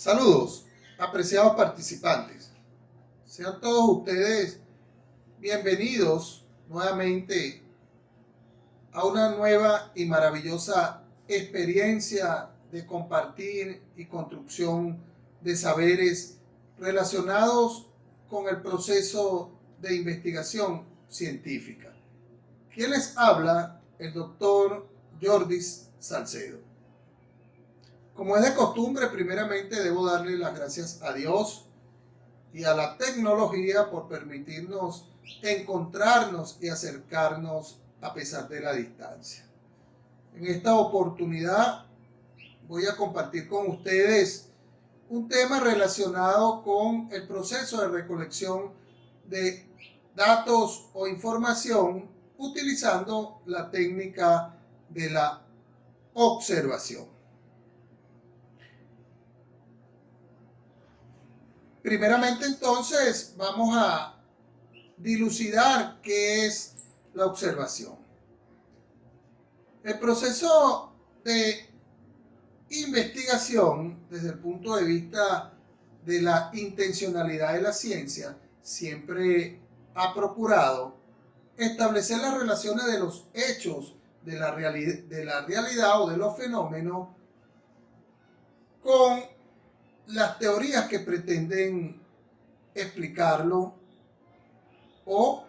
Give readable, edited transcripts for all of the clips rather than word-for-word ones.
Saludos, apreciados participantes. Sean todos ustedes bienvenidos nuevamente a una nueva y maravillosa experiencia de compartir y construcción de saberes relacionados con el proceso de investigación científica. ¿Quién les habla? El doctor Jordis Salcedo. Como es de costumbre, primeramente debo darle las gracias a Dios y a la tecnología por permitirnos encontrarnos y acercarnos a pesar de la distancia. En esta oportunidad voy a compartir con ustedes un tema relacionado con el proceso de recolección de datos o información utilizando la técnica de la observación. Primeramente entonces vamos a dilucidar qué es la observación. El proceso de investigación desde el punto de vista de la intencionalidad de la ciencia siempre ha procurado establecer las relaciones de los hechos de la realidad o de los fenómenos con las teorías que pretenden explicarlo o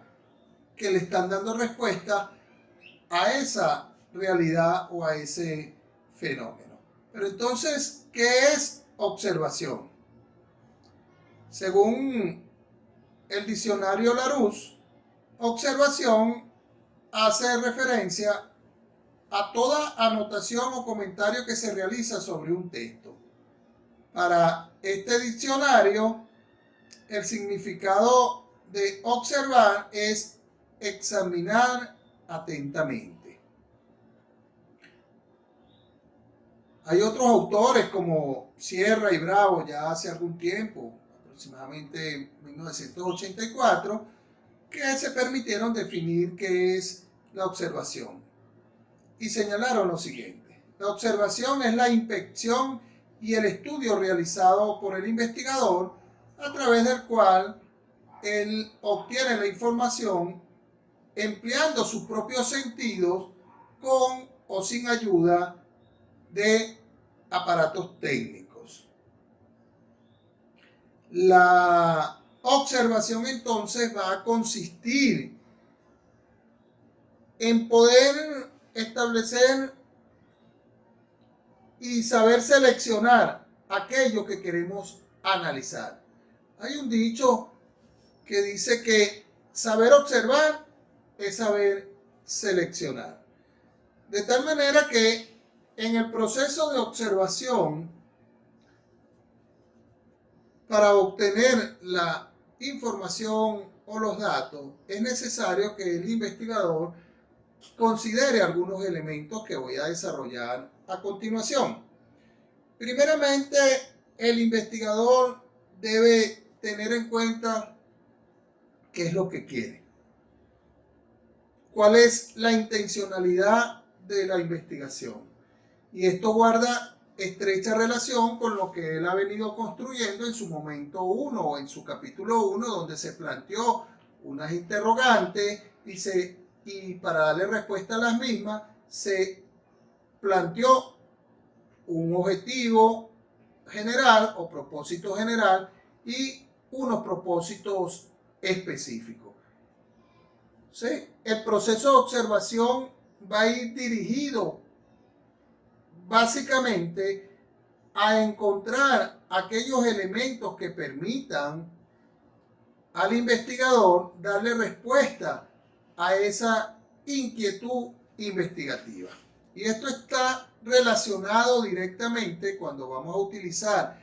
que le están dando respuesta a esa realidad o a ese fenómeno. Pero entonces, ¿qué es observación? Según el diccionario Larousse, observación hace referencia a toda anotación o comentario que se realiza sobre un texto. Para este diccionario, el significado de observar es examinar atentamente. Hay otros autores como Sierra y Bravo ya hace algún tiempo, aproximadamente en 1984, que se permitieron definir qué es la observación. Y señalaron lo siguiente: la observación es la inspección y el estudio realizado por el investigador a través del cual él obtiene la información empleando sus propios sentidos con o sin ayuda de aparatos técnicos. La observación entonces va a consistir en poder establecer y saber seleccionar aquello que queremos analizar. Hay un dicho que dice que saber observar es saber seleccionar. De tal manera que en el proceso de observación, para obtener la información o los datos, es necesario que el investigador considere algunos elementos que voy a desarrollar a continuación. Primeramente, el investigador debe tener en cuenta qué es lo que quiere, cuál es la intencionalidad de la investigación. Y esto guarda estrecha relación con lo que él ha venido construyendo en su momento 1 o en su capítulo 1, donde se planteó unas interrogantes y para darle respuesta a las mismas se planteó un objetivo general o propósito general y unos propósitos específicos. ¿Sí? El proceso de observación va a ir dirigido básicamente a encontrar aquellos elementos que permitan al investigador darle respuesta a esa inquietud investigativa. Y esto está relacionado directamente cuando vamos a utilizar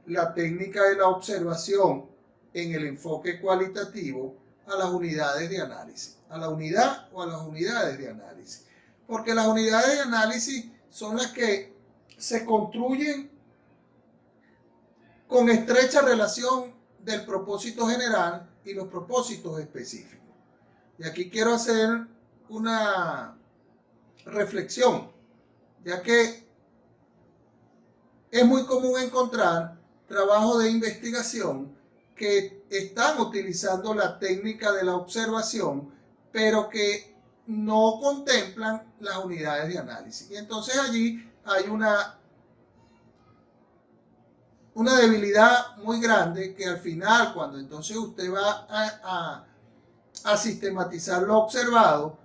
la técnica de la observación en el enfoque cualitativo a las unidades de análisis, a la unidad o a las unidades de análisis. Porque las unidades de análisis son las que se construyen con estrecha relación del propósito general y los propósitos específicos. Y aquí quiero hacer una reflexión, ya que es muy común encontrar trabajo de investigación que están utilizando la técnica de la observación, pero que no contemplan las unidades de análisis. Y entonces allí hay una debilidad muy grande que al final, cuando entonces usted va a sistematizar lo observado,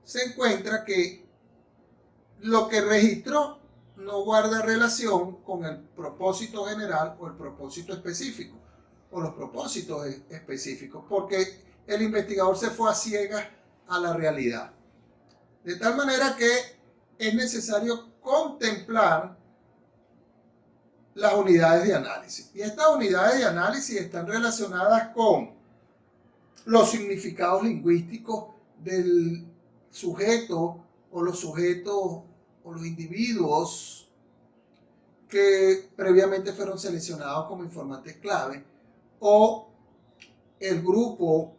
se encuentra que lo que registró no guarda relación con el propósito general o el propósito específico, o los propósitos específicos, porque el investigador se fue a ciegas a la realidad. De tal manera que es necesario contemplar las unidades de análisis. Y estas unidades de análisis están relacionadas con los significados lingüísticos del sujeto o los sujetos o los individuos que previamente fueron seleccionados como informantes clave, o el grupo,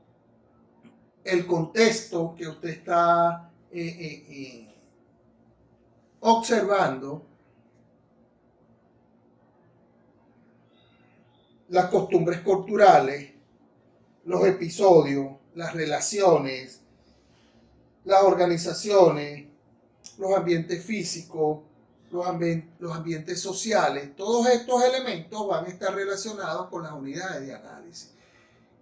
el contexto que usted está observando, las costumbres culturales, los episodios, las relaciones, las organizaciones, los ambientes físicos, los ambientes sociales. Todos estos elementos van a estar relacionados con las unidades de análisis.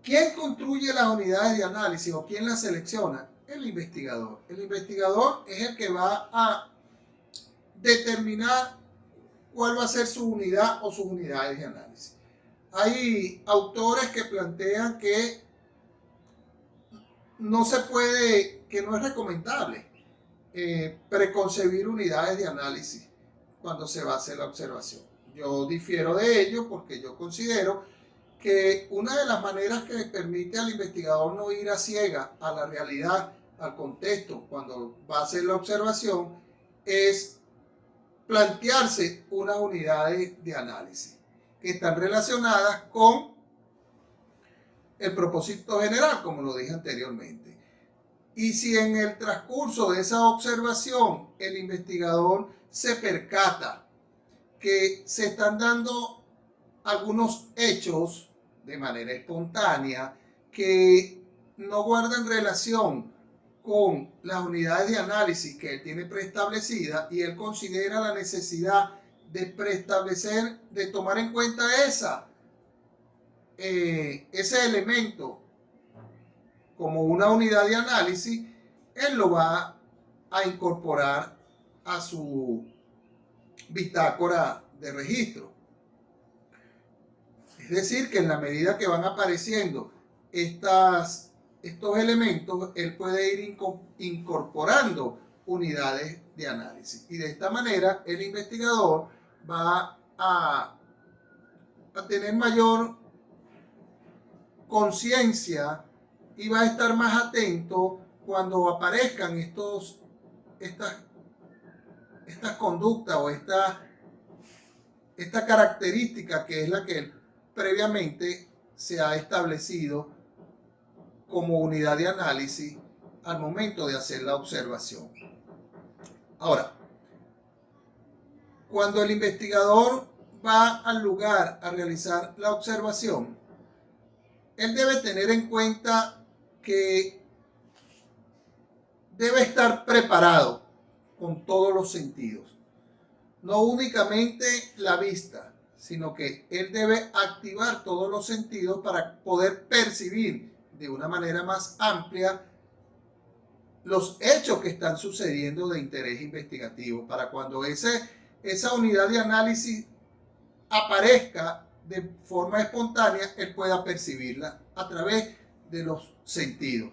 ¿Quién construye las unidades de análisis o quién las selecciona? El investigador. El investigador es el que va a determinar cuál va a ser su unidad o sus unidades de análisis. Hay autores que plantean que no se puede, que no es recomendable preconcebir unidades de análisis cuando se va a hacer la observación. Yo difiero de ello porque yo considero que una de las maneras que permite al investigador no ir a ciegas a la realidad, al contexto, cuando va a hacer la observación, es plantearse unas unidades de análisis que están relacionadas con el propósito general, como lo dije anteriormente. Y si en el transcurso de esa observación el investigador se percata que se están dando algunos hechos de manera espontánea que no guardan relación con las unidades de análisis que él tiene preestablecidas y él considera la necesidad de preestablecer, de tomar en cuenta ese elemento como una unidad de análisis, él lo va a incorporar a su bitácora de registro. Es decir, que en la medida que van apareciendo estos elementos, él puede ir incorporando unidades de análisis. Y de esta manera, el investigador va a tener mayor conciencia y va a estar más atento cuando aparezcan estas conductas o esta característica que es la que él previamente se ha establecido como unidad de análisis al momento de hacer la observación. Ahora, cuando el investigador va al lugar a realizar la observación, él debe tener en cuenta que debe estar preparado con todos los sentidos. No únicamente la vista, sino que él debe activar todos los sentidos para poder percibir de una manera más amplia los hechos que están sucediendo de interés investigativo, para cuando esa unidad de análisis aparezca de forma espontánea, él pueda percibirla a través de los sentidos.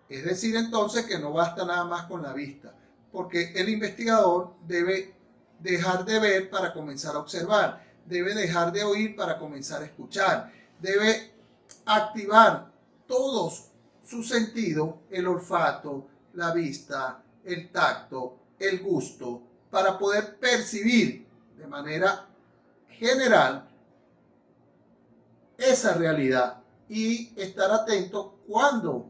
Es decir, entonces, que no basta nada más con la vista, porque el investigador debe dejar de ver para comenzar a observar, debe dejar de oír para comenzar a escuchar, debe activar todos sus sentidos, el olfato, la vista, el tacto, el gusto, para poder percibir de manera general esa realidad y estar atento cuando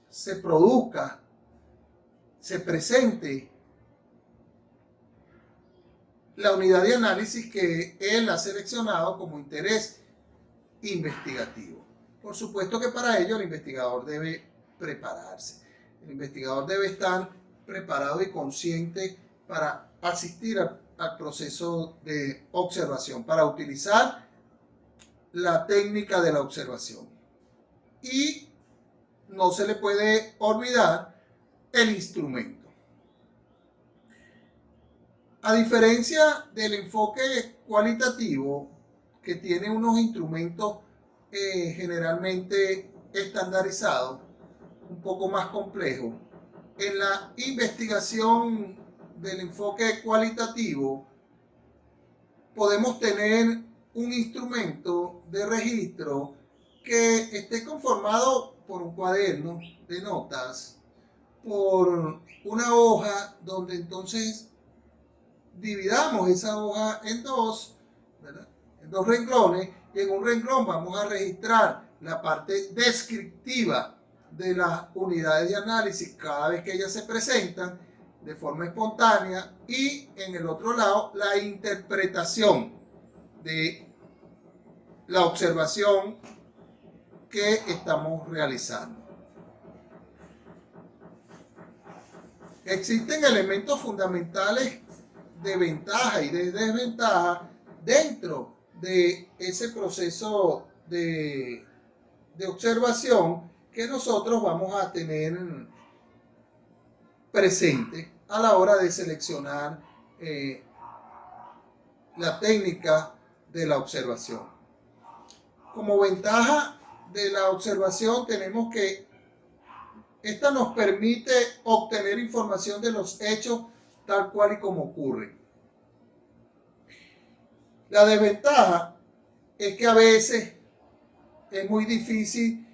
se produzca, se presente la unidad de análisis que él ha seleccionado como interés investigativo. Por supuesto que para ello el investigador debe prepararse. El investigador debe estar preparado y consciente para asistir al proceso de observación, para utilizar la técnica de la observación. Y no se le puede olvidar el instrumento. A diferencia del enfoque cualitativo, que tiene unos instrumentos generalmente estandarizados, un poco más complejos, en la investigación del enfoque cualitativo podemos tener un instrumento de registro que esté conformado por un cuaderno de notas, por una hoja donde entonces dividamos esa hoja en dos, ¿verdad? En dos renglones, y en un renglón vamos a registrar la parte descriptiva de las unidades de análisis cada vez que ellas se presentan de forma espontánea, y en el otro lado la interpretación de la observación que estamos realizando. Existen elementos fundamentales de ventaja y de desventaja dentro de ese proceso de observación que nosotros vamos a tener presente a la hora de seleccionar la técnica de la observación. Como ventaja de la observación tenemos que esta nos permite obtener información de los hechos tal cual y como ocurren. La desventaja es que a veces es muy difícil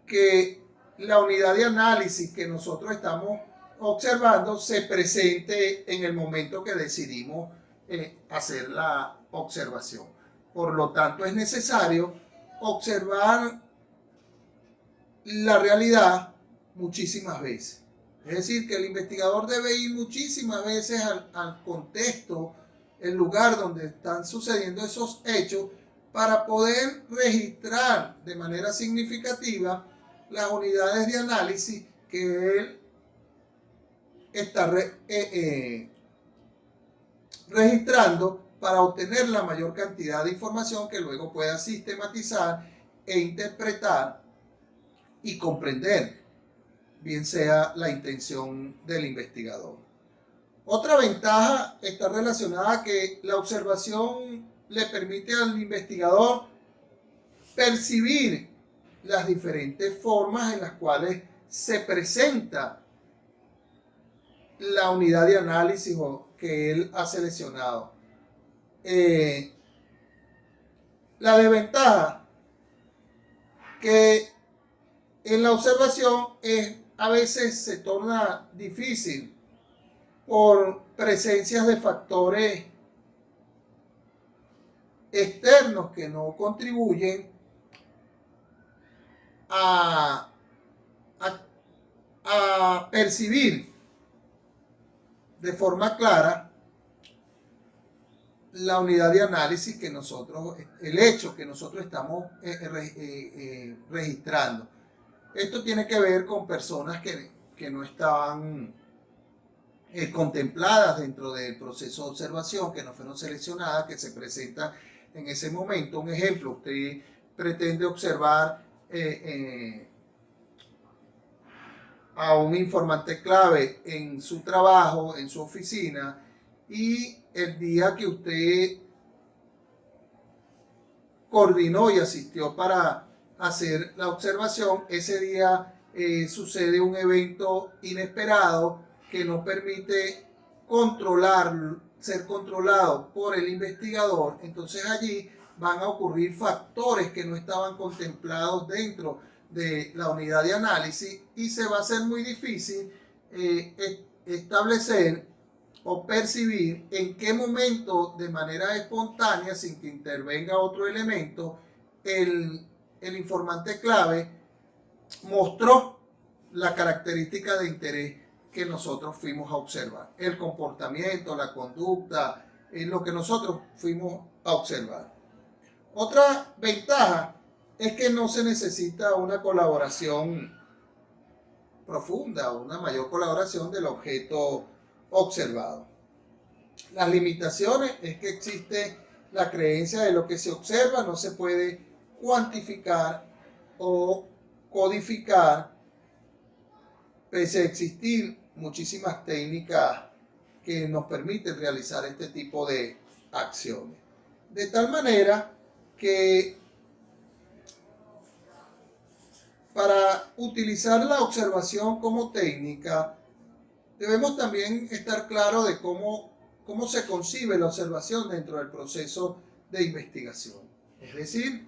que la unidad de análisis que nosotros estamos observando se presente en el momento que decidimos hacer la observación. Por lo tanto, es necesario observar la realidad muchísimas veces. Es decir, que el investigador debe ir muchísimas veces al contexto, el lugar donde están sucediendo esos hechos, para poder registrar de manera significativa las unidades de análisis que él está registrando, para obtener la mayor cantidad de información que luego pueda sistematizar e interpretar y comprender, bien sea la intención del investigador. Otra ventaja está relacionada a que la observación le permite al investigador percibir las diferentes formas en las cuales se presenta la unidad de análisis que él ha seleccionado. La desventaja que en la observación a veces se torna difícil por presencias de factores externos que no contribuyen a percibir de forma clara la unidad de análisis que nosotros, el hecho que nosotros estamos registrando. Esto tiene que ver con personas que no estaban contempladas dentro del proceso de observación, que no fueron seleccionadas, que se presentan en ese momento. Un ejemplo, usted pretende observar a un informante clave en su trabajo, en su oficina, y el día que usted coordinó y asistió para hacer la observación, ese día sucede un evento inesperado que no permite ser controlado por el investigador. Entonces allí van a ocurrir factores que no estaban contemplados dentro de la unidad de análisis, y se va a hacer muy difícil establecer o percibir en qué momento, de manera espontánea, sin que intervenga otro elemento, el informante clave mostró la característica de interés que nosotros fuimos a observar. El comportamiento, la conducta, lo que nosotros fuimos a observar. Otra ventaja es que no se necesita una colaboración profunda o una mayor colaboración del objeto observado. Las limitaciones es que existe la creencia de lo que se observa no se puede cuantificar o codificar, pese a existir muchísimas técnicas que nos permiten realizar este tipo de acciones. De tal manera que para utilizar la observación como técnica, debemos también estar claros de cómo se concibe la observación dentro del proceso de investigación. Es decir,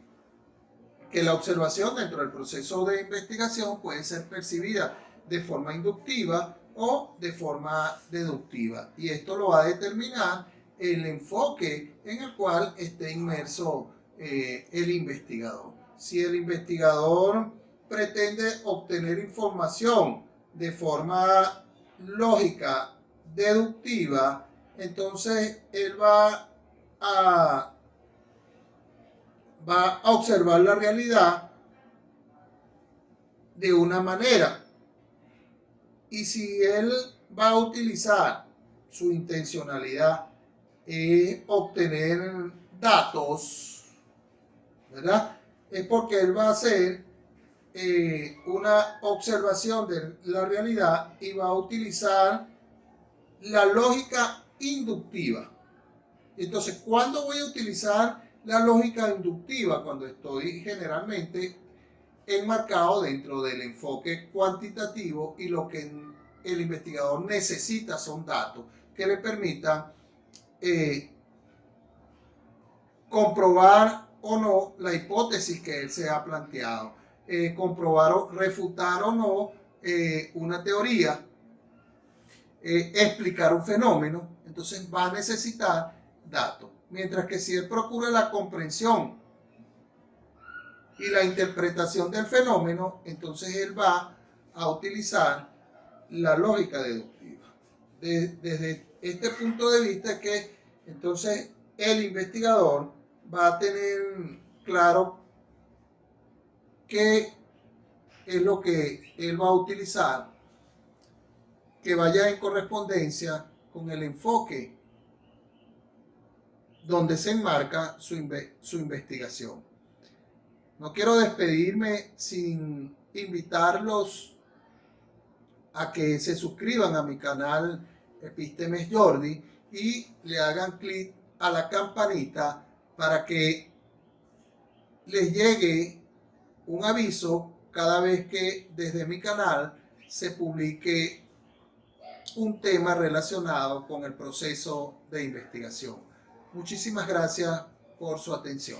que la observación dentro del proceso de investigación puede ser percibida de forma inductiva o de forma deductiva. Y esto lo va a determinar el enfoque en el cual esté inmerso el investigador. Si el investigador pretende obtener información de forma lógica, deductiva, entonces él va a observar la realidad de una manera. Y si él va a utilizar su intencionalidad obtener datos, ¿verdad? Es porque él va a hacer una observación de la realidad y va a utilizar la lógica inductiva. Entonces, ¿cuándo voy a utilizar la lógica inductiva? Cuando estoy generalmente enmarcado dentro del enfoque cuantitativo y lo que el investigador necesita son datos que le permitan comprobar o no la hipótesis que él se ha planteado, comprobar o refutar o no una teoría, explicar un fenómeno. Entonces va a necesitar datos. Mientras que si él procura la comprensión y la interpretación del fenómeno, entonces él va a utilizar la lógica deductiva. Desde este punto de vista que entonces el investigador va a tener claro qué es lo que él va a utilizar, que vaya en correspondencia con el enfoque donde se enmarca su investigación. No quiero despedirme sin invitarlos a que se suscriban a mi canal Epistemes Jordi y le hagan clic a la campanita para que les llegue un aviso cada vez que desde mi canal se publique un tema relacionado con el proceso de investigación. Muchísimas gracias por su atención.